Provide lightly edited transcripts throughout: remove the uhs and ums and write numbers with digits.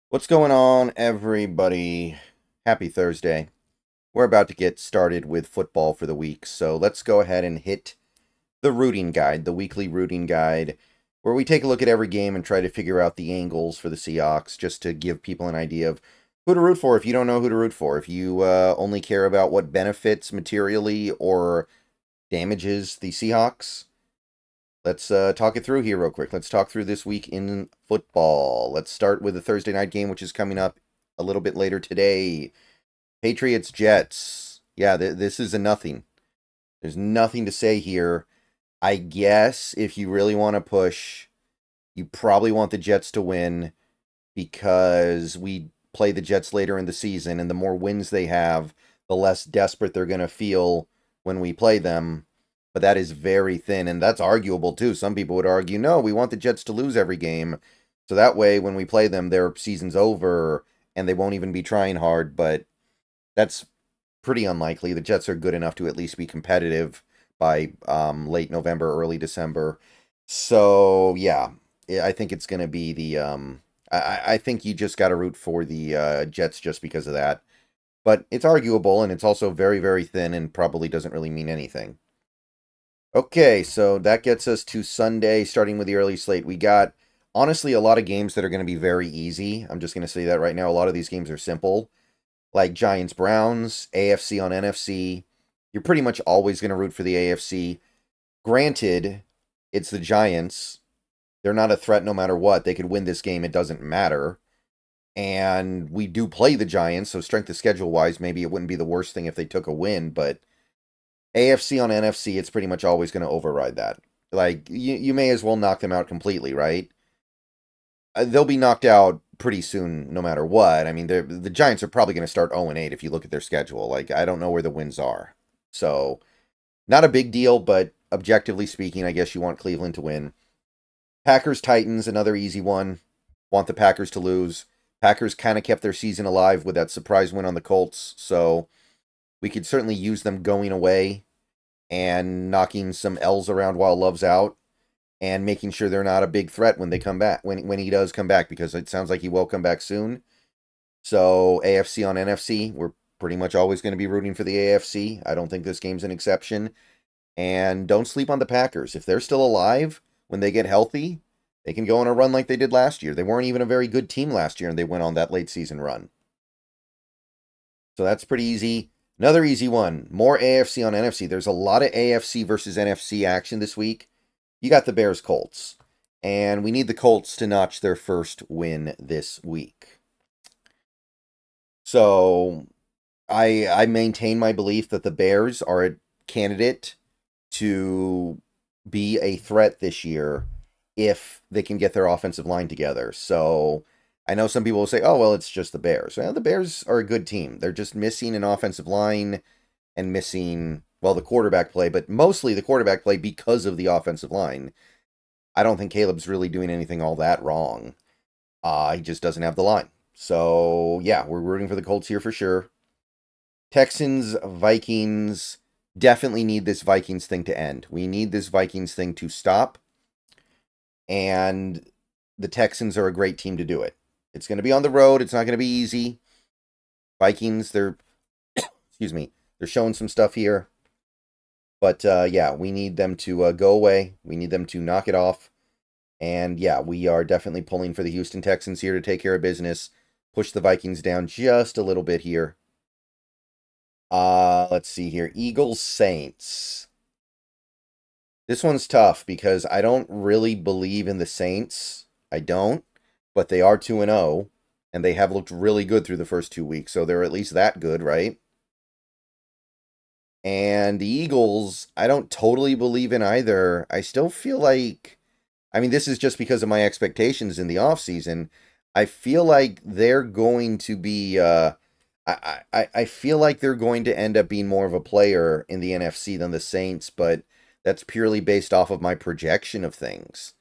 What's going on, everybody? Happy Thursday. We're about to get started with football for the week, so let's go ahead and hit the rooting guide, the weekly rooting guide, where we take a look at every game and try to figure out the angles for the Seahawks, just to give people an idea of who to root for if you don't know who to root for. If you only care about what benefits materially or damages the Seahawks, let's talk it through here real quick. Let's talk through this week in football. Let's start with the Thursday night game, which is coming up a little bit later today. Patriots, Jets. Yeah, this is a nothing. There's nothing to say here. I guess if you really want to push, you probably want the Jets to win because we play the Jets later in the season, and the more wins they have, the less desperate they're going to feel when we play them. But that is very thin, and that's arguable too. Some people would argue, no, we want the Jets to lose every game, so that way when we play them, their season's over, and they won't even be trying hard, but that's pretty unlikely. The Jets are good enough to at least be competitive by late November, early December. So, yeah, I think it's going to be the... I think you just got to root for the Jets just because of that. But it's arguable, and it's also very, very thin and probably doesn't really mean anything. Okay, so that gets us to Sunday, starting with the early slate. We got, honestly, a lot of games that are going to be very easy. I'm just going to say that right now. A lot of these games are simple, like Giants-Browns, AFC on NFC. You're pretty much always going to root for the AFC. Granted, it's the Giants. They're not a threat no matter what. They could win this game. It doesn't matter. And we do play the Giants, so strength of schedule-wise, maybe it wouldn't be the worst thing if they took a win, but AFC on NFC, it's pretty much always going to override that. Like, you may as well knock them out completely, right? They'll be knocked out pretty soon no matter what. I mean, the Giants are probably going to start 0-8 if you look at their schedule. Like, I don't know where the wins are. So, not a big deal, but objectively speaking, I guess you want Cleveland to win. Packers-Titans, another easy one. Want the Packers to lose. Packers kind of kept their season alive with that surprise win on the Colts, so we could certainly use them going away and knocking some L's around while Love's out and making sure they're not a big threat when they come back, when he does come back, because it sounds like he will come back soon. So AFC on NFC, we're pretty much always going to be rooting for the AFC. I don't think this game's an exception. And don't sleep on the Packers. If they're still alive when they get healthy, they can go on a run like they did last year. They weren't even a very good team last year, and they went on that late season run. So that's pretty easy. Another easy one, more AFC on NFC. There's a lot of AFC versus NFC action this week. You got the Bears-Colts, and we need the Colts to notch their first win this week. So I maintain my belief that the Bears are a candidate to be a threat this year if they can get their offensive line together. So I know some people will say, oh, well, it's just the Bears. Well, the Bears are a good team. They're just missing an offensive line and missing, well, the quarterback play, but mostly the quarterback play because of the offensive line. I don't think Caleb's really doing anything all that wrong. He just doesn't have the line. So, yeah, we're rooting for the Colts here for sure. Texans, Vikings, definitely need this Vikings thing to end. We need this Vikings thing to stop. And the Texans are a great team to do it. It's going to be on the road. It's not going to be easy. Vikings, they're, excuse me, they're showing some stuff here. But, yeah, we need them to go away. We need them to knock it off. And, yeah, we are definitely pulling for the Houston Texans here to take care of business. Push the Vikings down just a little bit here. Let's see here. Eagles, Saints. This one's tough because I don't really believe in the Saints. I don't. But they are 2-0, and they have looked really good through the first 2 weeks, so they're at least that good, right? And the Eagles, I don't totally believe in either. I still feel like, I mean, this is just because of my expectations in the offseason. I feel like they're going to be, I feel like they're going to end up being more of a player in the NFC than the Saints, but that's purely based off of my projection of things.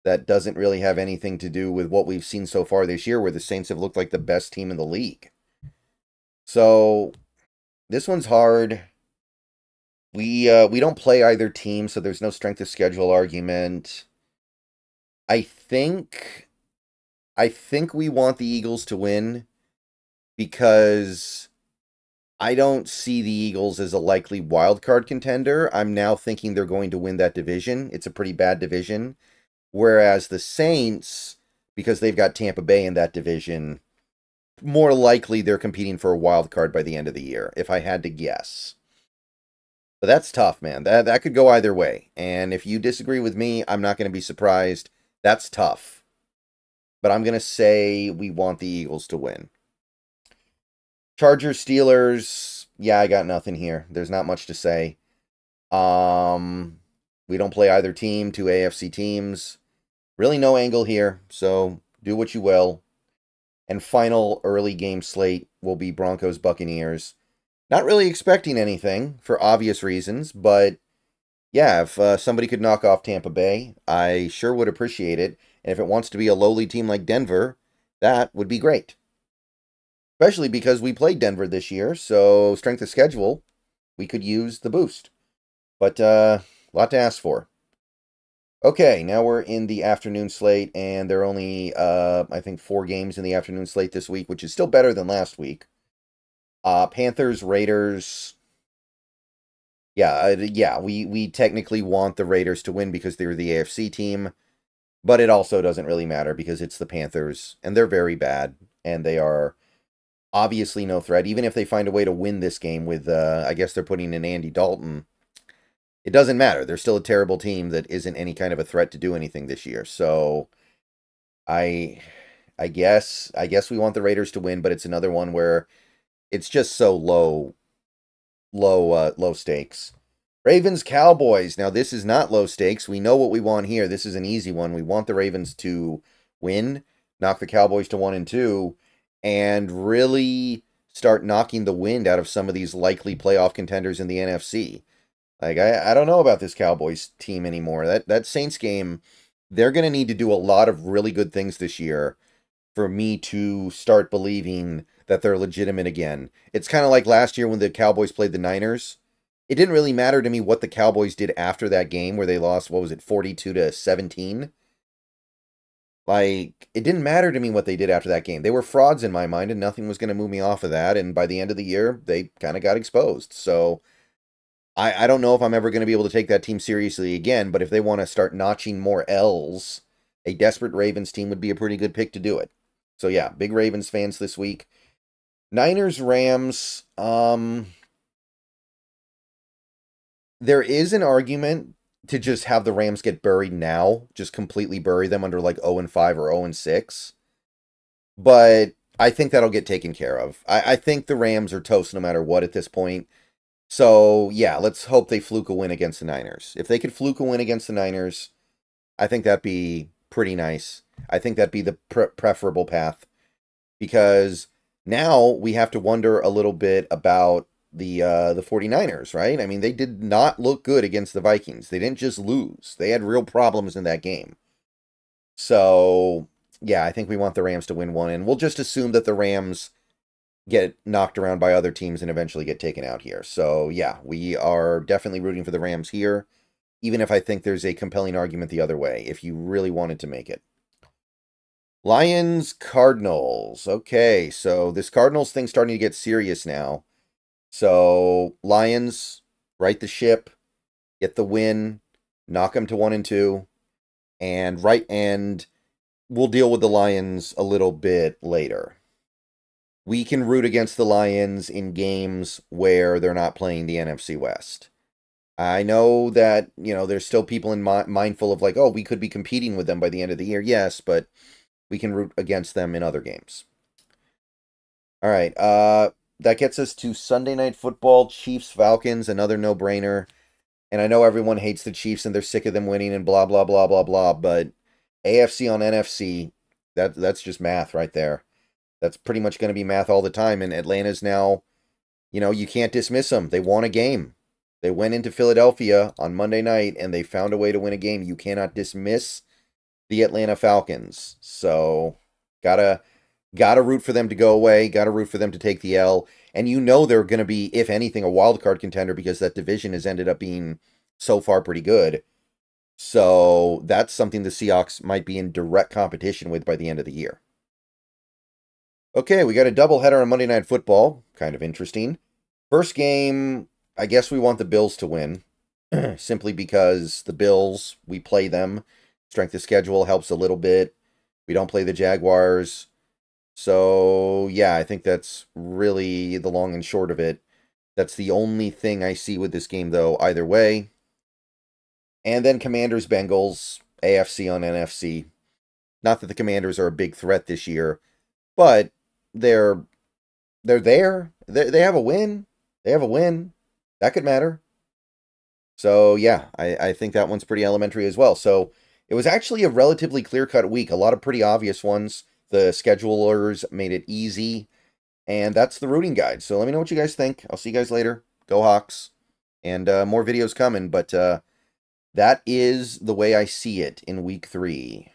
That doesn't really have anything to do with what we've seen so far this year, where the Saints have looked like the best team in the league. So, this one's hard. We don't play either team, so there's no strength of schedule argument. I think I think we want the Eagles to win because I don't see the Eagles as a likely wild card contender. I'm now thinking they're going to win that division. It's a pretty bad division. Whereas the Saints, because they've got Tampa Bay in that division, more likely they're competing for a wild card by the end of the year, if I had to guess. But that's tough, man. That could go either way. And if you disagree with me, I'm not going to be surprised. That's tough. But I'm going to we want the Eagles to win. Chargers, Steelers. Yeah, I got nothing here. There's not much to say. We don't play either team, two AFC teams. Really no angle here, so do what you will. And final early game slate will be Broncos Buccaneers. Not really expecting anything for obvious reasons, but yeah, if somebody could knock off Tampa Bay, I sure would appreciate it. And if it wants to be a lowly team like Denver, that would be great. Especially because we played Denver this year, so strength of schedule, we could use the boost. But a lot to ask for. Okay, now we're in the afternoon slate, and there are only, I think, 4 games in the afternoon slate this week, which is still better than last week. Panthers, Raiders. Yeah, we technically want the Raiders to win because they're the AFC team, but it also doesn't really matter because it's the Panthers, and they're very bad, and they are obviously no threat. Even if they find a way to win this game with, I guess they're putting in Andy Dalton, it doesn't matter. They're still a terrible team that isn't any kind of a threat to do anything this year. So I guess we want the Raiders to win, but it's another one where it's just so low stakes. Ravens, Cowboys. Now, this is not low stakes. We know what we want here. This is an easy one. We want the Ravens to win, knock the Cowboys to 1-2, and really start knocking the wind out of some of these likely playoff contenders in the NFC. Like, I don't know about this Cowboys team anymore. That Saints game, they're going to need to do a lot of really good things this year for me to start believing that they're legitimate again. It's kind of like last year when the Cowboys played the Niners. It didn't really matter to me what the Cowboys did after that game where they lost, 42-17? Like, it didn't matter to me what they did after that game. They were frauds in my mind, and nothing was going to move me off of that. And by the end of the year, they kind of got exposed. So I don't know if I'm ever going to be able to take that team seriously again, but if they want to start notching more L's, a desperate Ravens team would be a pretty good pick to do it. So yeah, big Ravens fans this week. Niners, Rams. There is an argument to just have the Rams get buried now, just completely bury them under like 0-5 or 0-6. But I think that'll get taken care of. I think the Rams are toast no matter what at this point. So, yeah, let's hope they fluke a win against the Niners. If they could fluke a win against the Niners, I think that'd be pretty nice. I think that'd be the preferable path. Because now we have to wonder a little bit about the 49ers, right? I mean, they did not look good against the Vikings. They didn't just lose. They had real problems in that game. So, yeah, I think we want the Rams to win one. And we'll just assume that the Rams get knocked around by other teams and eventually get taken out here. So, yeah, we are definitely rooting for the Rams here, even if I think there's a compelling argument the other way, if you really wanted to make it. Lions, Cardinals. Okay, so this Cardinals thing's starting to get serious now. So, Lions, right the ship, get the win, knock them to 1-2, and we'll deal with the Lions a little bit later. We can root against the Lions in games where they're not playing the NFC West. I know that, there's still people mindful of like, oh, we could be competing with them by the end of the year. Yes, but we can root against them in other games. All right, that gets us to Sunday Night Football, Chiefs, Falcons, another no-brainer. And I know everyone hates the Chiefs and they're sick of them winning and blah, blah, blah, blah, blah, but AFC on NFC, that's just math right there. That's pretty much going to be math all the time. And Atlanta's now, you can't dismiss them. They won a game. They went into Philadelphia on Monday night, and they found a way to win a game. You cannot dismiss the Atlanta Falcons. So, gotta root for them to go away. Gotta root for them to take the L. And they're going to be, if anything, a wild card contender because that division has ended up being so far pretty good. So, that's something the Seahawks might be in direct competition with by the end of the year. Okay, we got a doubleheader on Monday Night Football. Kind of interesting. First game, I guess we want the Bills to win. Simply because the Bills, we play them. Strength of schedule helps a little bit. We don't play the Jaguars. So, yeah, I think that's really the long and short of it. That's the only thing I see with this game, though, either way. And then Commanders, Bengals, AFC on NFC. Not that the Commanders are a big threat this year, but they're there. They have a win. They have a win. That could matter. So, yeah, I think that one's pretty elementary as well. So, it was actually a relatively clear-cut week. A lot of pretty obvious ones. The schedulers made it easy. And that's the rooting guide. So, let me know what you guys think. I'll see you guys later. Go Hawks. And more videos coming. But that is the way I see it in week 3.